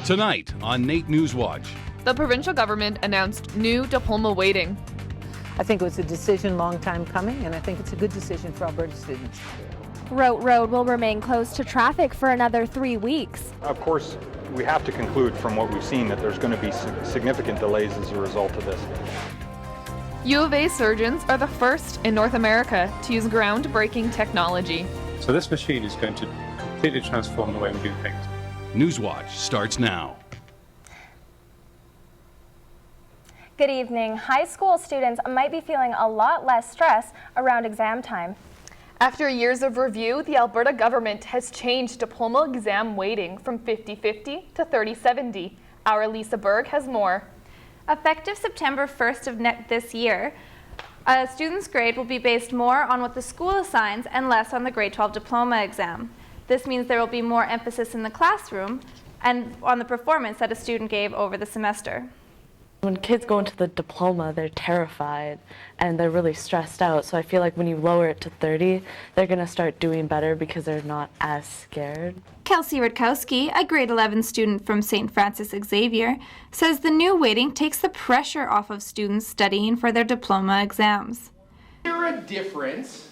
Tonight on NAIT NewsWatch. The provincial government announced new diploma weighting. I think it was a decision long time coming, and I think it's a good decision for Alberta students. Groped Road will remain closed to traffic for another 3 weeks. Of course, we have to conclude from what we've seen that there's going to be significant delays as a result of this. U of A surgeons are the first in North America to use groundbreaking technology. So this machine is going to completely transform the way we do things. NewsWatch starts now. Good evening. High school students might be feeling a lot less stress around exam time. After years of review, the Alberta government has changed diploma exam weighting from 50-50 to 30-70. Our Lisa Berg has more. Effective September 1st of this year, a student's grade will be based more on what the school assigns and less on the grade 12 diploma exam. This means there will be more emphasis in the classroom and on the performance that a student gave over the semester. When kids go into the diploma, they're terrified and they're really stressed out. So I feel like when you lower it to 30, they're going to start doing better because they're not as scared. Kelsey Rutkowski, a grade 11 student from St. Francis Xavier, says the new weighting takes the pressure off of students studying for their diploma exams. Is there a difference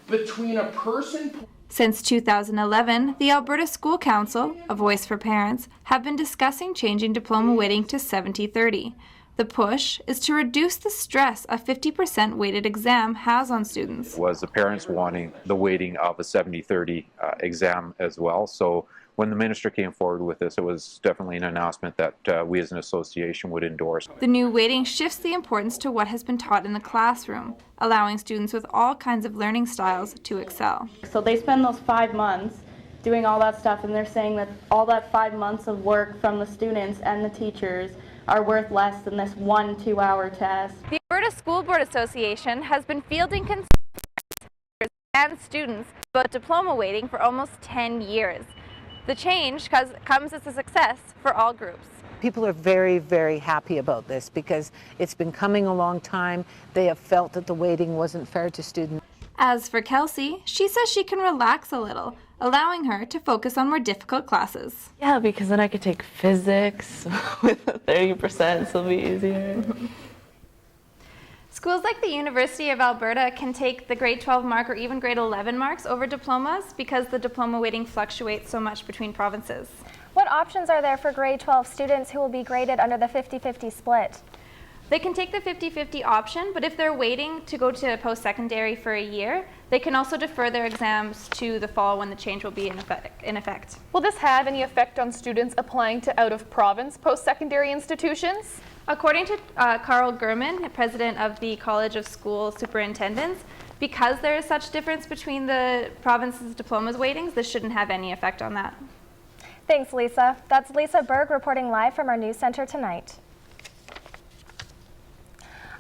between a person... Since 2011, the Alberta School Council, a voice for parents, have been discussing changing diploma weighting to 70-30. The push is to reduce the stress a 50% weighted exam has on students. Was the parents wanting the weighting of a 70-30 exam as well. So when the minister came forward with this, it was definitely an announcement that we as an association would endorse. The new weighting shifts the importance to what has been taught in the classroom, allowing students with all kinds of learning styles to excel. So they spend those 5 months doing all that stuff, and they're saying that all that 5 months of work from the students and the teachers are worth less than this 1 2-hour test. The Alberta School Board Association has been fielding concerns and students about diploma weighting for almost 10 years. The change comes as a success for all groups. People are very, very happy about this because it's been coming a long time. They have felt that the weighting wasn't fair to students. As for Kelsey, she says she can relax a little, allowing her to focus on more difficult classes. Yeah, because then I could take physics with 30%, so it'll be easier. Schools like the University of Alberta can take the grade 12 mark or even grade 11 marks over diplomas because the diploma weighting fluctuates so much between provinces. What options are there for grade 12 students who will be graded under the 50-50 split? They can take the 50-50 option, but if they're waiting to go to post-secondary for a year, they can also defer their exams to the fall when the change will be in effect. Will this have any effect on students applying to out-of-province post-secondary institutions? According to Carl Gurman, president of the College of School Superintendents, because there is such difference between the province's diplomas weightings, this shouldn't have any effect on that. Thanks, Lisa. That's Lisa Berg reporting live from our news center tonight.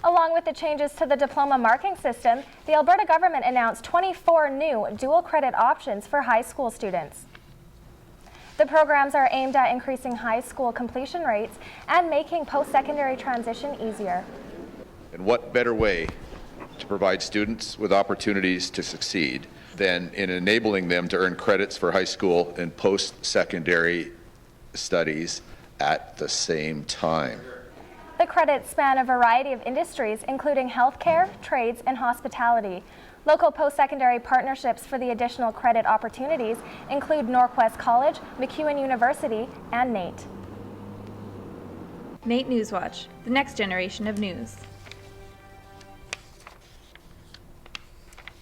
Along with the changes to the diploma marking system, the Alberta government announced 24 new dual credit options for high school students. The programs are aimed at increasing high school completion rates and making post-secondary transition easier. And what better way to provide students with opportunities to succeed than in enabling them to earn credits for high school and post-secondary studies at the same time. The credits span a variety of industries, including healthcare, trades, and hospitality. Local post-secondary partnerships for the additional credit opportunities include Norquest College, MacEwan University, and NAIT. NAIT NewsWatch, the next generation of news.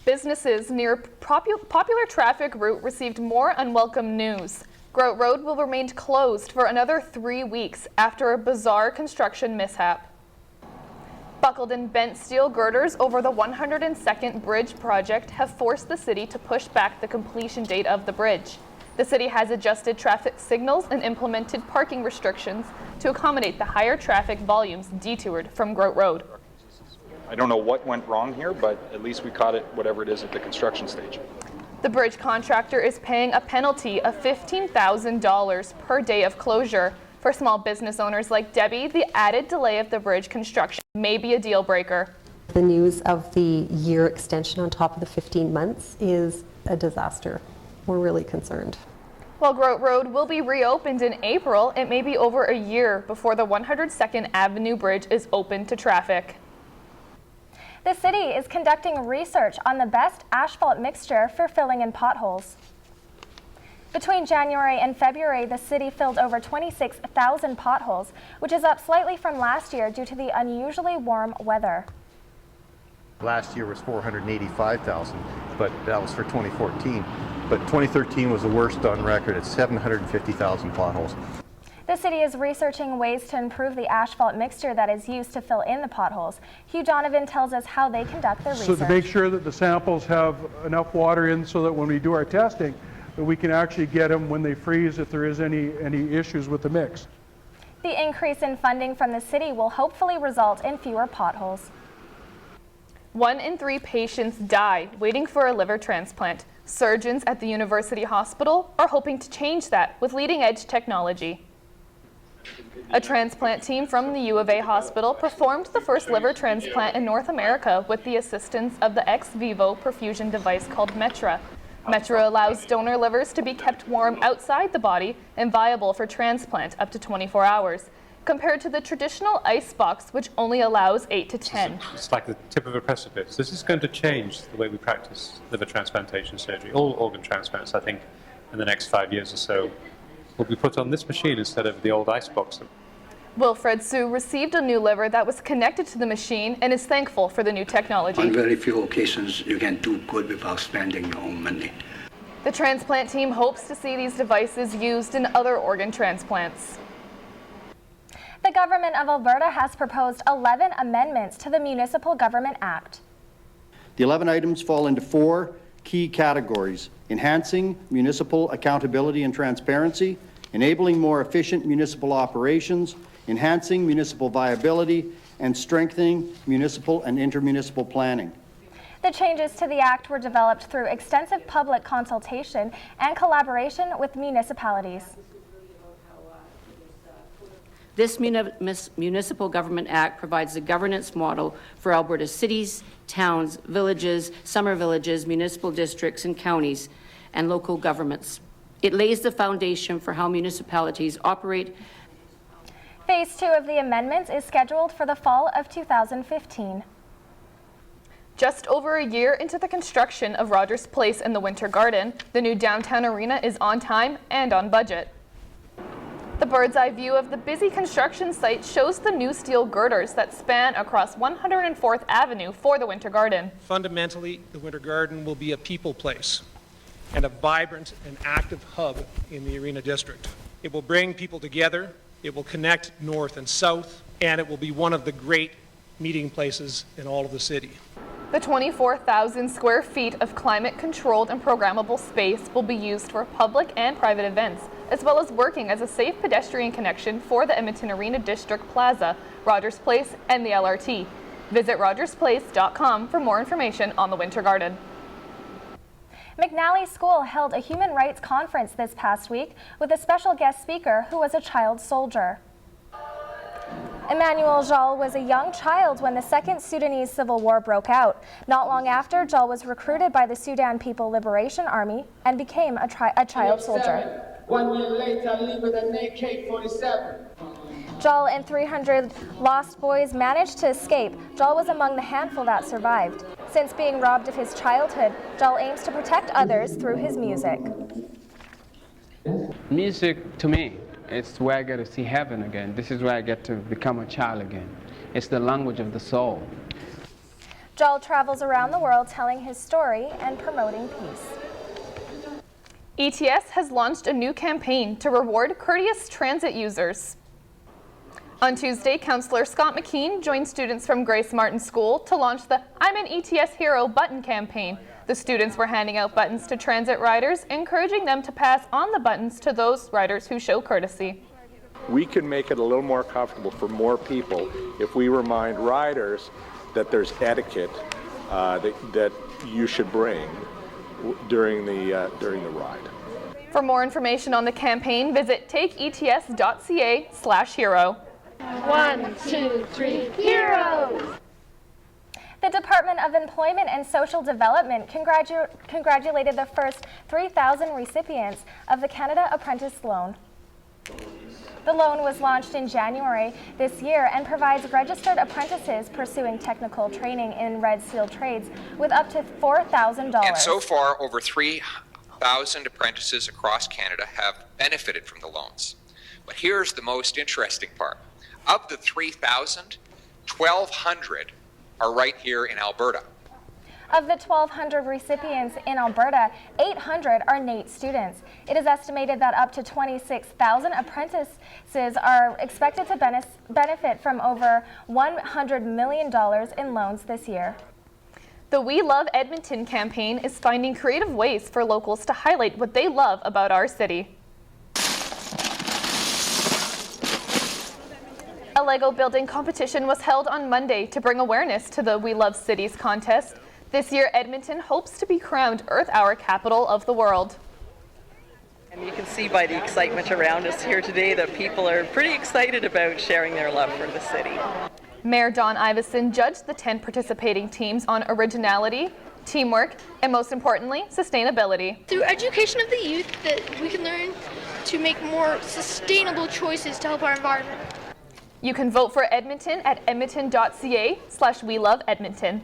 Businesses near popular traffic route received more unwelcome news. Groped Road will remain closed for another 3 weeks after a bizarre construction mishap. Buckled and bent steel girders over the 102nd Bridge project have forced the city to push back the completion date of the bridge. The city has adjusted traffic signals and implemented parking restrictions to accommodate the higher traffic volumes detoured from Groped Road. I don't know what went wrong here, but at least we caught it, whatever it is, at the construction stage. The bridge contractor is paying a penalty of $15,000 per day of closure. For small business owners like Debbie, the added delay of the bridge construction may be a deal breaker. The news of the year extension on top of the 15 months is a disaster. We're really concerned. While Groped Road will be reopened in April, it may be over a year before the 102nd Avenue Bridge is open to traffic. The city is conducting research on the best asphalt mixture for filling in potholes. Between January and February, the city filled over 26,000 potholes, which is up slightly from last year due to the unusually warm weather. Last year was 485,000, but that was for 2014. But 2013 was the worst on record at 750,000 potholes. The city is researching ways to improve the asphalt mixture that is used to fill in the potholes. Hugh Donovan tells us how they conduct their research. So to make sure that the samples have enough water in so that when we do our testing, that we can actually get them when they freeze if there is any issues with the mix. The increase in funding from the city will hopefully result in fewer potholes. 1 in 3 patients die waiting for a liver transplant. Surgeons at the University Hospital are hoping to change that with leading-edge technology. A transplant team from the U of A hospital performed the first liver transplant in North America with the assistance of the ex vivo perfusion device called Metra. Metra allows donor livers to be kept warm outside the body and viable for transplant up to 24 hours, compared to the traditional ice box, which only allows 8 to 10. It's like the tip of a precipice. This is going to change the way we practice liver transplantation surgery. All organ transplants, I think, in the next 5 years or so, will be put on this machine instead of the old ice box. Wilfred Sue received a new liver that was connected to the machine and is thankful for the new technology. On very few occasions, you can do good without spending your own money. The transplant team hopes to see these devices used in other organ transplants. The government of Alberta has proposed 11 amendments to the Municipal Government Act. The 11 items fall into 4 key categories: enhancing municipal accountability and transparency, enabling more efficient municipal operations, enhancing municipal viability, and strengthening municipal and intermunicipal planning. The changes to the Act were developed through extensive public consultation and collaboration with municipalities. This Municipal Government Act provides the governance model for Alberta's cities, towns, villages, summer villages, municipal districts, and counties, and local governments. It lays the foundation for how municipalities operate. Phase 2 of the amendments is scheduled for the fall of 2015. Just over a year into the construction of Rogers Place and the Winter Garden, the new downtown arena is on time and on budget. The bird's eye view of the busy construction site shows the new steel girders that span across 104th Avenue for the Winter Garden. Fundamentally, the Winter Garden will be a people place and a vibrant and active hub in the Arena District. It will bring people together, it will connect north and south, and it will be one of the great meeting places in all of the city. The 24,000 square feet of climate-controlled and programmable space will be used for public and private events, as well as working as a safe pedestrian connection for the Edmonton Arena District Plaza, Rogers Place, and the LRT. Visit rogersplace.com for more information on the Winter Garden. McNally School held a human rights conference this past week with a special guest speaker who was a child soldier. Emmanuel Jal was a young child when the Second Sudanese Civil War broke out. Not long after, Jal was recruited by the Sudan People Liberation Army and became a child soldier. 1 year later, I leave with an AK-47. Jal and 300 lost boys managed to escape. Jal was among the handful that survived. Since being robbed of his childhood, Jal aims to protect others through his music. Music, to me, it's where I get to see heaven again. This is where I get to become a child again. It's the language of the soul. Jal travels around the world telling his story and promoting peace. ETS has launched a new campaign to reward courteous transit users. On Tuesday, Councillor Scott McKean joined students from Grace Martin School to launch the I'm an ETS Hero button campaign. The students were handing out buttons to transit riders, encouraging them to pass on the buttons to those riders who show courtesy. We can make it a little more comfortable for more people if we remind riders that there's etiquette that you should bring during the ride. For more information on the campaign, visit takeets.ca/hero. 1, 2, 3, heroes! The The Department of Employment and Social Development congratulated the first 3,000 recipients of the Canada Apprentice loan. The loan was launched in January this year and provides registered apprentices pursuing technical training in red seal trades with up to $4,000. And so far, over 3,000 apprentices across Canada have benefited from the loans. But here's the most interesting part. Of the 3,000, 1,200 are right here in Alberta. Of the 1,200 recipients in Alberta, 800 are NAIT students. It is estimated that up to 26,000 apprentices are expected to benefit from over $100 million in loans this year. The We Love Edmonton campaign is finding creative ways for locals to highlight what they love about our city. A Lego building competition was held on Monday to bring awareness to the We Love Cities contest. This year, Edmonton hopes to be crowned Earth Hour capital of the world. And you can see by the excitement around us here today that people are pretty excited about sharing their love for the city. Mayor Don Iveson judged the 10 participating teams on originality, teamwork, and most importantly, sustainability. Through education of the youth, that we can learn to make more sustainable choices to help our environment. You can vote for Edmonton at edmonton.ca/WeLoveEdmonton.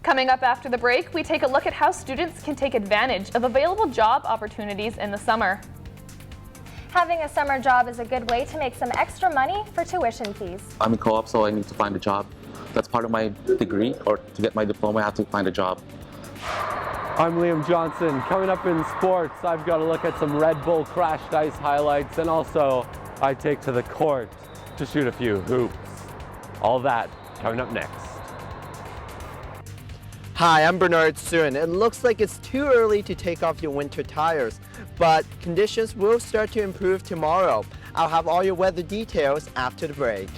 Coming up after the break, we take a look at how students can take advantage of available job opportunities in the summer. Having a summer job is a good way to make some extra money for tuition fees. I'm in co-op, so I need to find a job. That's part of my degree, or to get my diploma, I have to find a job. I'm Liam Johnson. Coming up in sports, I've got to look at some Red Bull crashed ice highlights, and also I take to the court to shoot a few hoops. All that coming up next. Hi, I'm Bernard Surin. It looks like it's too early to take off your winter tires, but conditions will start to improve tomorrow. I'll have all your weather details after the break.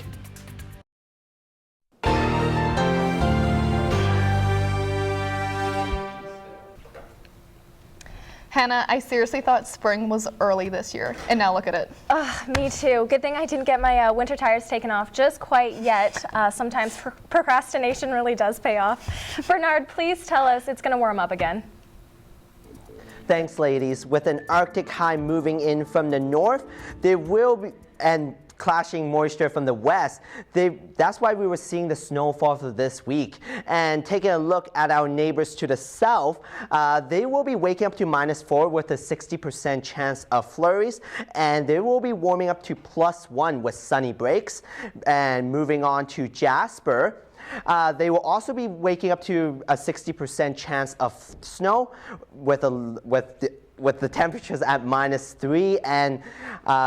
Hannah, I seriously thought spring was early this year, and now look at it. Me too. Good thing I didn't get my winter tires taken off just quite yet. Sometimes procrastination really does pay off. Bernard, please tell us it's going to warm up again. Thanks, ladies. With an Arctic high moving in from the north, there will be, and clashing moisture from the west, that's why we were seeing the snowfall for this week. And taking a look at our neighbors to the south, they will be waking up to -4 with a 60% chance of flurries, and they will be warming up to +1 with sunny breaks. And moving on to Jasper, they will also be waking up to a 60% chance of snow with the temperatures at -3, and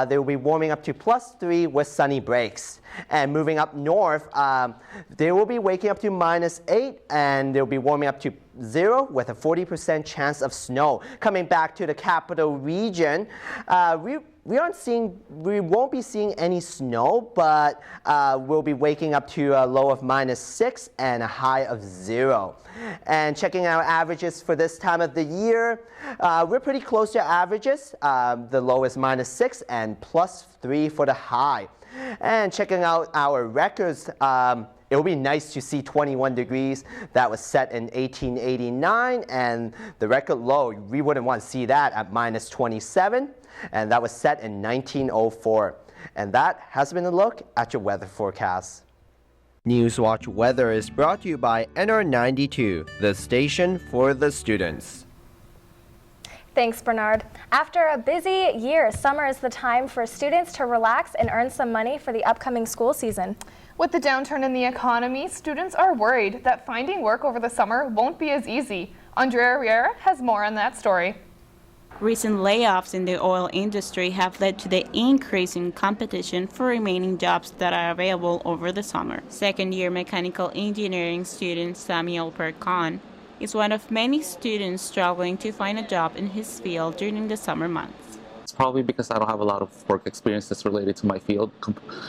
they will be warming up to +3 with sunny breaks. And moving up north, they will be waking up to -8, and they'll be warming up to 0 with a 40% chance of snow. Coming back to the capital region, we won't be seeing any snow, but we'll be waking up to a low of -6 and a high of 0. And checking our averages for this time of the year, we're pretty close to averages. The low is -6 and +3 for the high. And checking out our records, it will be nice to see 21 degrees. That was set in 1889, and the record low, we wouldn't want to see that at -27, and that was set in 1904. And that has been a look at your weather forecast. NewsWatch Weather is brought to you by NR92, the station for the students. Thanks, Bernard. After a busy year, summer is the time for students to relax and earn some money for the upcoming school season. With the downturn in the economy, students are worried that finding work over the summer won't be as easy. Andrea Riera has more on that story. Recent layoffs in the oil industry have led to the increase in competition for remaining jobs that are available over the summer. Second-year mechanical engineering student Samuel Percon is one of many students struggling to find a job in his field during the summer months. It's probably because I don't have a lot of work experience that's related to my field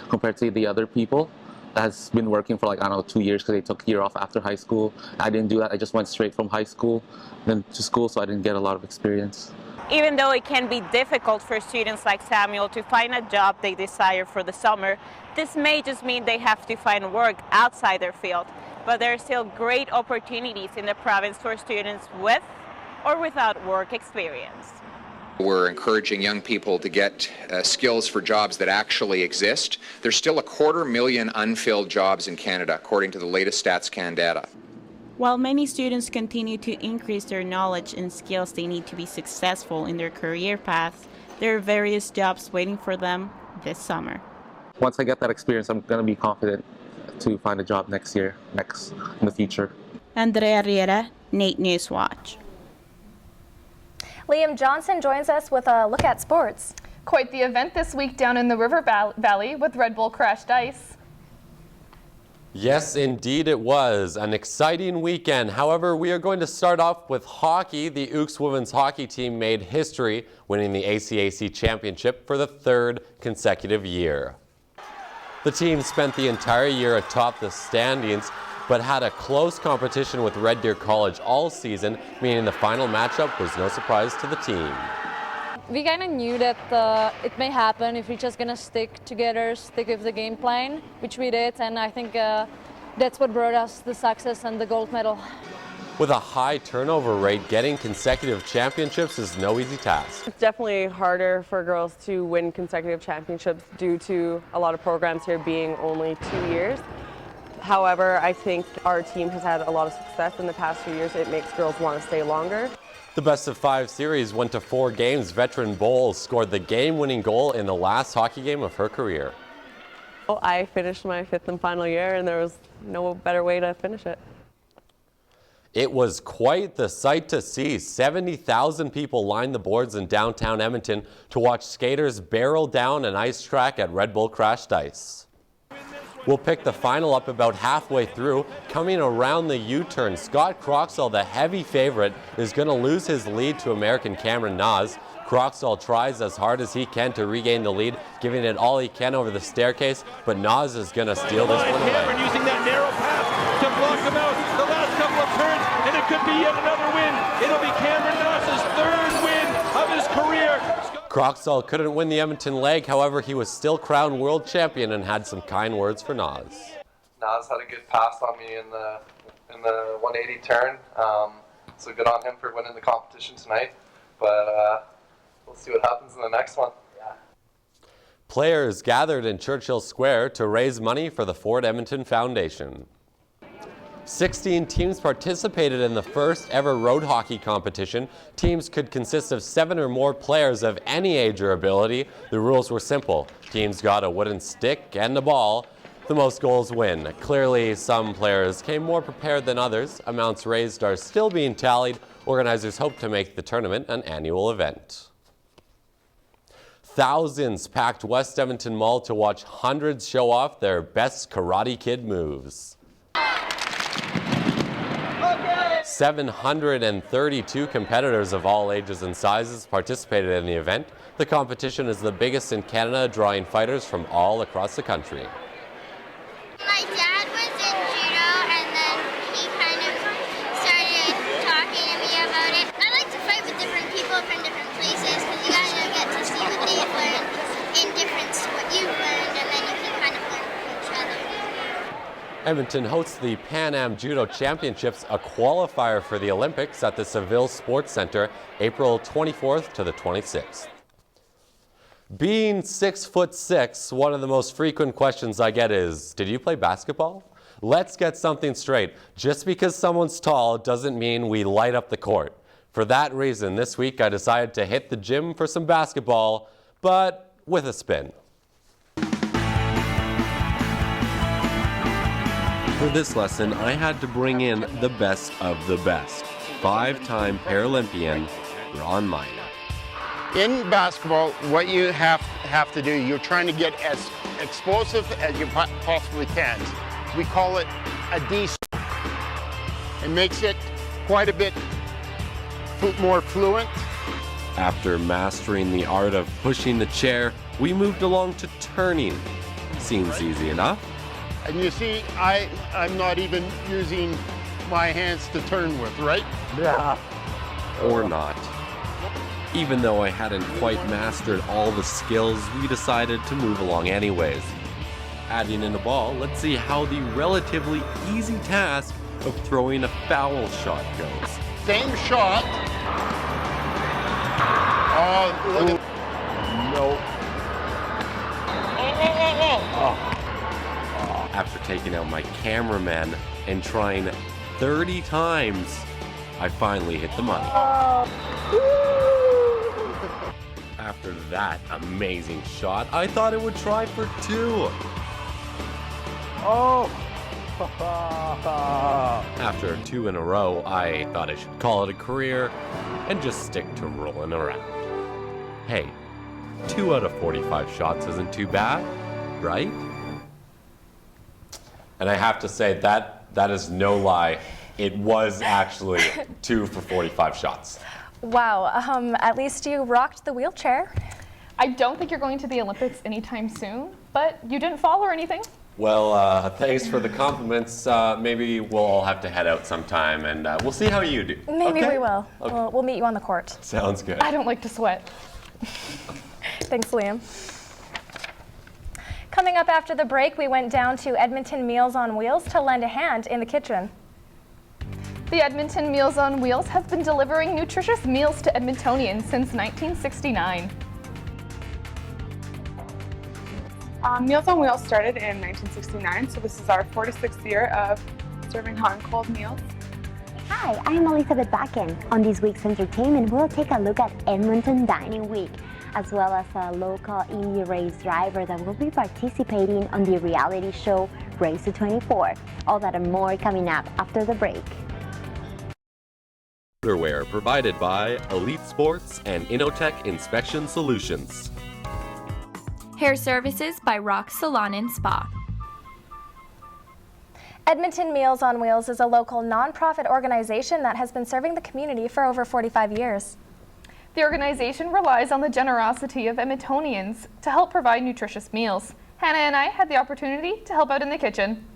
compared to the other people that has been working for 2 years because they took a year off after high school. I didn't do that. I just went straight from high school then to school, so I didn't get a lot of experience. Even though it can be difficult for students like Samuel to find a job they desire for the summer, this may just mean they have to find work outside their field. But there are still great opportunities in the province for students with or without work experience. We're encouraging young people to get skills for jobs that actually exist. There's still 250,000 unfilled jobs in Canada, according to the latest StatsCan data. While many students continue to increase their knowledge and skills they need to be successful in their career path, there are various jobs waiting for them this summer. Once I get that experience, I'm going to be confident to find a job next year, in the future. Andrea Riera, NAIT NewsWatch. Liam Johnson joins us with a look at sports. Quite the event this week down in the River Valley with Red Bull Crashed Ice. Yes, indeed it was. An exciting weekend. However, we are going to start off with hockey. The Ooks women's hockey team made history, winning the ACAC championship for the 3rd consecutive year. The team spent the entire year atop the standings, but had a close competition with Red Deer College all season, meaning the final matchup was no surprise to the team. We kind of knew that it may happen if we're just going to stick together, stick with the game plan, which we did, and I think that's what brought us the success and the gold medal. With a high turnover rate, getting consecutive championships is no easy task. It's definitely harder for girls to win consecutive championships due to a lot of programs here being only 2 years. However, I think our team has had a lot of success in the past few years. It makes girls want to stay longer. The best-of-5 series went to 4 games. Veteran Bowles scored the game-winning goal in the last hockey game of her career. I finished my 5th and final year, and there was no better way to finish it. It was quite the sight to see. 70,000 people lined the boards in downtown Edmonton to watch skaters barrel down an ice track at Red Bull Crashed Ice. We'll pick the final up about halfway through. Coming around the U-turn, Scott Croxall, the heavy favorite, is going to lose his lead to American Cameron Nas. Croxall tries as hard as he can to regain the lead, giving it all he can over the staircase, but Nas is going to steal this one away. Cameron using that narrow path to block him out the last couple of turns, and it could be yet another win. It'll be Cameron Nas's 3rd win of his career. Croxall couldn't win the Edmonton leg, however, he was still crowned world champion and had some kind words for Nas. Nas had a good pass on me in the 180 turn, so good on him for winning the competition tonight. But we'll see what happens in the next one. Players gathered in Churchill Square to raise money for the Ford Edmonton Foundation. 16 teams participated in the first ever road hockey competition. Teams could consist of 7 or more players of any age or ability. The rules were simple. Teams got a wooden stick and a ball. The most goals win. Clearly, some players came more prepared than others. Amounts raised are still being tallied. Organizers hope to make the tournament an annual event. Thousands packed West Edmonton Mall to watch hundreds show off their best Karate Kid moves. 732 competitors of all ages and sizes participated in the event. The competition is the biggest in Canada, drawing fighters from all across the country. My dad was in judo, and then he kind of started talking to me about it. I like to fight with different people from different places because you kind of get to see what they've learned in different what you've learned, and then you can kind of learn from each other. Edmonton hosts the Pan Am Judo Championships, a qualifier for the Olympics at the Seville Sports Centre, April 24th to the 26th. Being 6'6", one of the most frequent questions I get is, did you play basketball? Let's get something straight. Just because someone's tall doesn't mean we light up the court. For that reason, this week I decided to hit the gym for some basketball, but with a spin. For this lesson, I had to bring in the best of the best. 5-time Paralympian, Ron Meyer. In basketball, what you have to do, you're trying to get as explosive as you possibly can. We call it a D-stroke. It makes it quite a bit more fluent. After mastering the art of pushing the chair, we moved along to turning. Seems easy enough. And you see, I'm not even using my hands to turn with, right? Yeah. Or not. Even though I hadn't quite mastered all the skills, we decided to move along anyways. Adding in a ball, let's see how the relatively easy task of throwing a foul shot goes. Same shot. Oh, look at... No. After taking out my cameraman and trying 30 times, I finally hit the money. After that amazing shot, I thought it would try for 2. Oh! After 2 in a row, I thought I should call it a career and just stick to rolling around. Hey, 2 out of 45 shots isn't too bad, right? And I have to say that is no lie. It was actually 2 for 45 shots. Wow, at least you rocked the wheelchair. I don't think you're going to the Olympics anytime soon, but you didn't fall or anything. Well, thanks for the compliments. Maybe we'll all have to head out sometime, and we'll see how you do. Maybe okay? we will. Okay. We'll meet you on the court. Sounds good. I don't like to sweat. Thanks, Liam. Coming up after the break, we went down to Edmonton Meals on Wheels to lend a hand in the kitchen. The Edmonton Meals on Wheels have been delivering nutritious meals to Edmontonians since 1969. Meals on Wheels started in 1969, so this is our 46th year of serving hot and cold meals. Hi, I'm Elizabeth Bakken. On this week's entertainment, we'll take a look at Edmonton Dining Week, as well as a local Indy race driver that will be participating on the reality show Race to 24. All that and more coming up after the break. Underwear provided by Elite Sports and Innotech Inspection Solutions. Hair services by Rock Salon and Spa. Edmonton Meals on Wheels is a local nonprofit organization that has been serving the community for over 45 years. The organization relies on the generosity of Edmontonians to help provide nutritious meals. Hannah and I had the opportunity to help out in the kitchen.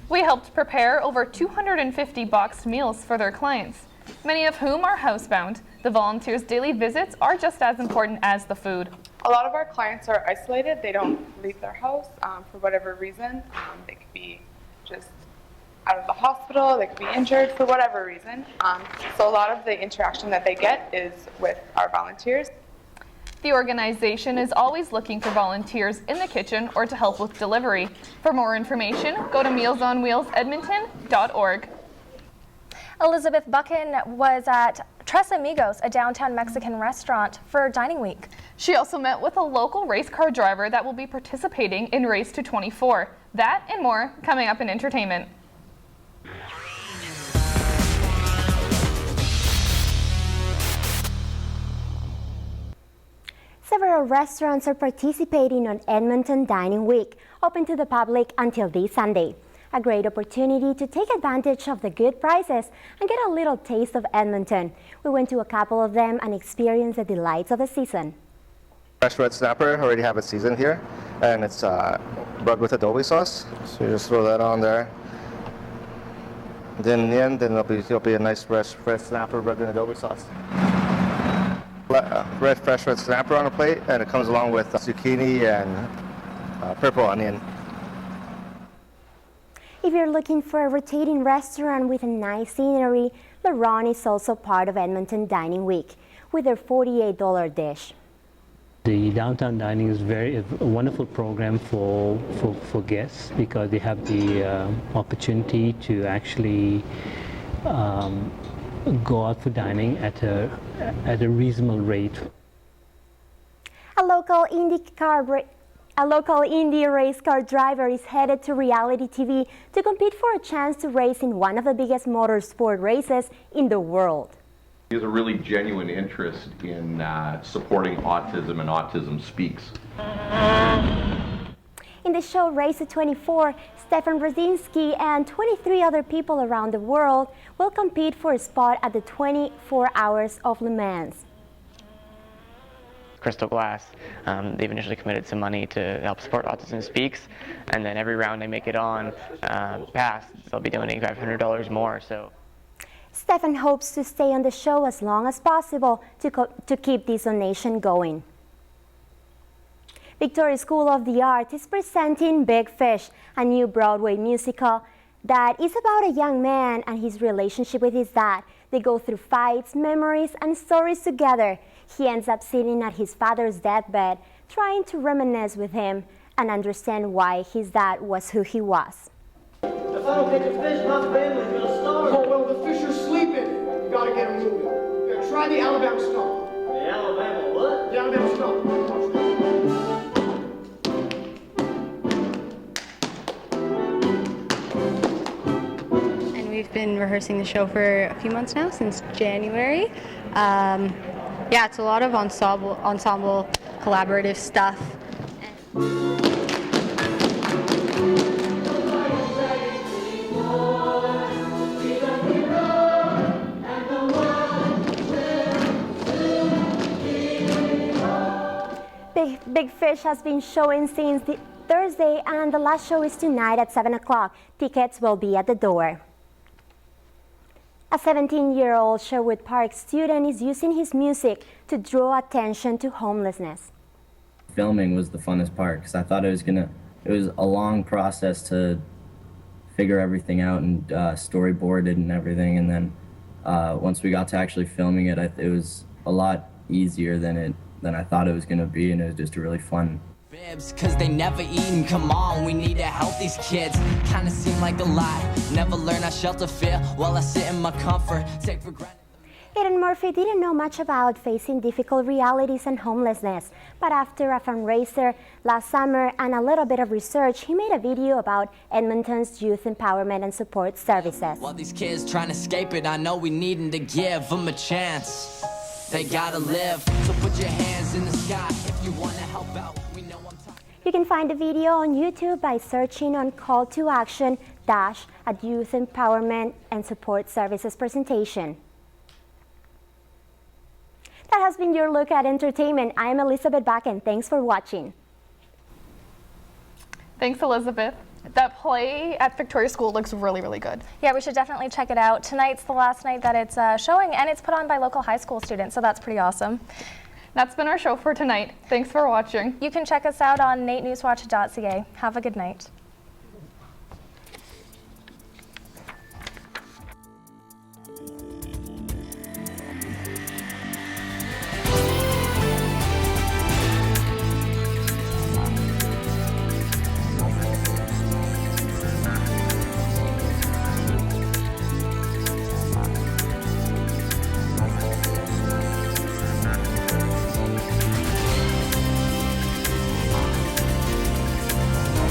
We helped prepare over 250 boxed meals for their clients, many of whom are housebound. The volunteers' daily visits are just as important as the food. A lot of our clients are isolated. They don't leave their house for whatever reason. They could be just out of the hospital, they could be injured for whatever reason. So a lot of the interaction that they get is with our volunteers. The organization is always looking for volunteers in the kitchen or to help with delivery. For more information, go to mealsonwheelsedmonton.org. Elizabeth Buchan was at Tres Amigos, a downtown Mexican restaurant, for Dining Week. She also met with a local race car driver that will be participating in Race to 24. That and more coming up in entertainment. Several restaurants are participating on Edmonton Dining Week, open to the public until this Sunday. A great opportunity to take advantage of the good prices and get a little taste of Edmonton. We went to a couple of them and experienced the delights of the season. Fresh red snapper, already have it seasoned here, and it's rubbed with adobe sauce. So you just throw that on there. And then in the end, then it'll be a nice fresh red snapper rubbed in adobe sauce. Fresh red snapper on a plate, and it comes along with zucchini and purple onion. If you're looking for a rotating restaurant with a nice scenery, Le Ron is also part of Edmonton Dining Week with their $48 dish. The downtown dining is a wonderful program for guests because they have the opportunity to actually go out for dining at a reasonable rate. A local Indy race car driver is headed to reality TV to compete for a chance to race in one of the biggest motorsport races in the world. He has a really genuine interest in supporting autism, and Autism Speaks. In the show Race to 24, Stefan Rzadzinski and 23 other people around the world will compete for a spot at the 24 Hours of Le Mans. Crystal Glass. They've initially committed some money to help support Autism Speaks, and then every round they make it on past, they'll be donating $500 more. So, Stefan hopes to stay on the show as long as possible to keep this donation going. Victoria School of the Arts is presenting Big Fish, a new Broadway musical that is about a young man and his relationship with his dad. They go through fights, memories, and stories together. He ends up sitting at his father's deathbed, trying to reminisce with him and understand why his dad was who he was. If I don't catch a fish, my family's gonna starve. Oh, well, the fish are sleeping. You gotta get them moving. Yeah, try the Alabama stomp. The Alabama what? The Alabama stomp. We've been rehearsing the show for a few months now, since January. Yeah, it's a lot of ensemble collaborative stuff. Big Fish has been showing since Thursday, and the last show is tonight at 7 o'clock. Tickets will be at the door. A 17-year-old Sherwood Park student is using his music to draw attention to homelessness. Filming was the funnest part because I thought it was a long process to figure everything out and storyboard it and everything, and then once we got to actually filming it, it was a lot easier than I thought it was going to be, and it was just really fun. Cause they never eatin', come on, we need to help these kids. Kinda seem like a lot, never learn how shelter feel while I sit in my comfort, take for granted. Eden Murphy didn't know much about facing difficult realities and homelessness, but after a fundraiser last summer and a little bit of research, he made a video about Edmonton's youth empowerment and support services. While these kids trying to escape it, I know we needin' to give them a chance. They gotta live, so put your hands in the sky if you wanna help out. You can find the video on YouTube by searching on Call to Action Dash at Youth Empowerment and Support Services presentation. That has been your look at entertainment. I am Elizabeth Bakken. Thanks for watching. Thanks, Elizabeth. That play at Victoria School looks really, really good. Yeah, we should definitely check it out. Tonight's the last night that it's showing, and it's put on by local high school students, so that's pretty awesome. That's been our show for tonight. Thanks for watching. You can check us out on naitnewswatch.ca. Have a good night.